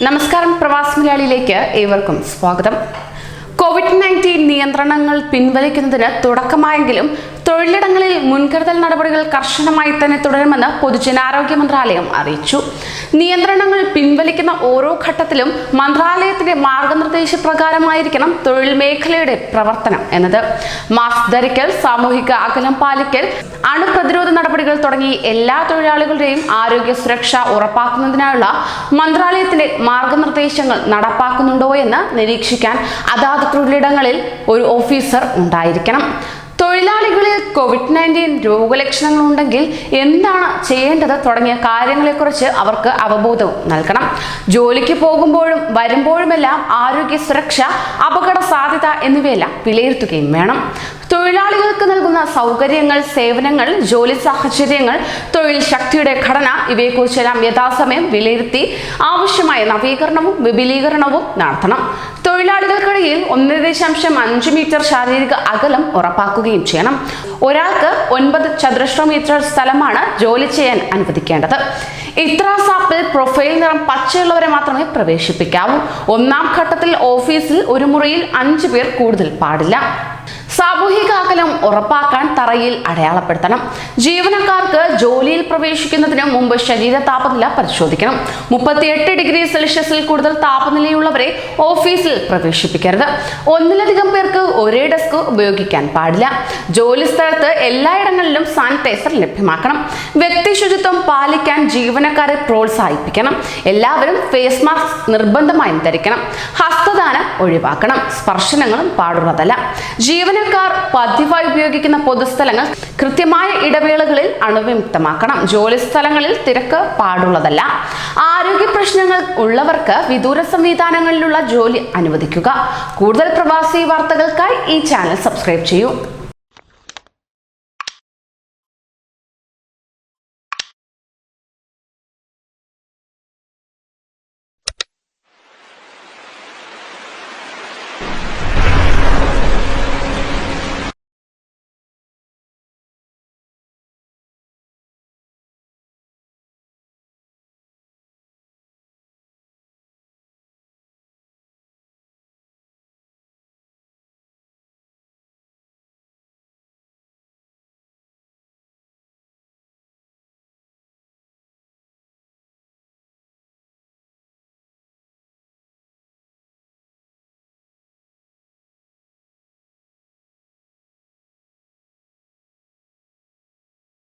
നമസ്കാരം, പ്രവാസി മലയാളിയിലേക്ക് ഏവർക്കും സ്വാഗതം. കോവിഡ്-19 നിയന്ത്രണങ്ങൾ പിൻവലിക്കുന്നതിന് തുടക്കമായെങ്കിലും തൊഴിലിടങ്ങളിൽ മുൻകരുതൽ നടപടികൾ കർശനമായി തന്നെ തുടരുമെന്ന് പൊതുജനാരോഗ്യ മന്ത്രാലയം അറിയിച്ചു. നിയന്ത്രണങ്ങൾ പിൻവലിക്കുന്ന ഓരോ ഘട്ടത്തിലും മന്ത്രാലയത്തിന്റെ മാർഗനിർദ്ദേശപ്രകാരമായിരിക്കണം തൊഴിൽ മേഖലയുടെ പ്രവർത്തനം എന്നത്. മാസ്ക് ധരിക്കൽ, സാമൂഹിക അകലം പാലിക്കൽ, അണുപ്രതിരോധ നടപടികൾ തുടങ്ങി എല്ലാ തൊഴിലാളികളുടെയും ആരോഗ്യ സുരക്ഷ ഉറപ്പാക്കുന്നതിനായുള്ള മന്ത്രാലയത്തിന്റെ മാർഗനിർദ്ദേശങ്ങൾ നടപ്പാക്കുന്നുണ്ടോ എന്ന് നിരീക്ഷിക്കാൻ അതാത് തൊഴിലിടങ്ങളിൽ ഒരു ഓഫീസർ ഉണ്ടായിരിക്കണം. തൊഴിലാളികളിൽ കോവിഡ്-19 രോഗലക്ഷണങ്ങൾ ഉണ്ടെങ്കിൽ എന്താണ് ചെയ്യേണ്ടത് തുടങ്ങിയ കാര്യങ്ങളെക്കുറിച്ച് അവർക്ക് അവബോധവും നൽകണം. ജോലിക്ക് പോകുമ്പോഴും വരുമ്പോഴുമെല്ലാം ആരോഗ്യ സുരക്ഷ, അപകട സാധ്യത എന്നിവയെല്ലാം വിലയിരുത്തുകയും വേണം. തൊഴിലാളികൾക്ക് നൽകുന്ന സൗകര്യങ്ങൾ, സേവനങ്ങൾ, ജോലി സാഹചര്യങ്ങൾ, തൊഴിൽ ശക്തിയുടെ ഘടന ഇവയെക്കുറിച്ചെല്ലാം യഥാസമയം വിലയിരുത്തി ആവശ്യമായ നവീകരണവും വിപുലീകരണവും നടത്തണം. തൊഴിലാളികൾക്കിടയിൽ 1.5 മീറ്റർ ശാരീരിക അകലം ഉറപ്പാക്കുകയും ചെയ്യണം. ഒരാൾക്ക് 9 ചതുരശ്ര മീറ്റർ സ്ഥലമാണ് ജോലി ചെയ്യാൻ അനുവദിക്കേണ്ടത്. ഇത്രാസാപ്പിൽ പ്രൊഫൈൽ നിറം പച്ചയുള്ളവരെ മാത്രമേ പ്രവേശിപ്പിക്കാവൂ. ഒന്നാം ഘട്ടത്തിൽ ഓഫീസിൽ ഒരു മുറിയിൽ 5 പേർ കൂടുതൽ പാടില്ല. സാമൂഹിക അകലം ഉറപ്പാക്കാൻ തറയിൽ അടയാളപ്പെടുത്തണം. ജീവനക്കാർക്ക് ജോലിയിൽ പ്രവേശിക്കുന്നതിന് മുമ്പ് ശരീര താപനില പരിശോധിക്കണം. 38 ഡിഗ്രി സെൽഷ്യസിൽ കൂടുതൽ താപനിലയുള്ളവരെ ഓഫീസിൽ പ്രവേശിപ്പിക്കരുത്. ഒന്നിലധികം പേർക്ക് ഒരേ ഡെസ്ക് ഉപയോഗിക്കാൻ പാടില്ല. ജോലി സ്ഥലത്ത് എല്ലായിടങ്ങളിലും സാനിറ്റൈസർ ലഭ്യമാക്കണം. വ്യക്തി ശുചിത്വം പാലിക്കാൻ ജീവനക്കാരെ പ്രോത്സാഹിപ്പിക്കണം. എല്ലാവരും ഫേസ് മാസ്ക് നിർബന്ധമായും ധരിക്കണം. ഹസ്തദാനം ഒഴിവാക്കണം. സ്പർശനങ്ങളും പാടുള്ളതല്ല. ജീവനക്കാർ പതിവായി ഉപയോഗിക്കുന്ന പൊതുസ്ഥലങ്ങൾ കൃത്യമായ ഇടവേളകളിൽ അണുവിമുക്തമാക്കണം. ജോലി സ്ഥലങ്ങളിൽ തിരക്ക് പാടുള്ളതല്ല. ആരോഗ്യ പ്രശ്നങ്ങൾ ഉള്ളവർക്ക് വിദൂര സംവിധാനങ്ങളിലുള്ള ജോലി അനുവദിക്കുക. കൂടുതൽ പ്രവാസി വാർത്തകൾക്കായി ഈ ചാനൽ സബ്സ്ക്രൈബ് ചെയ്യൂ.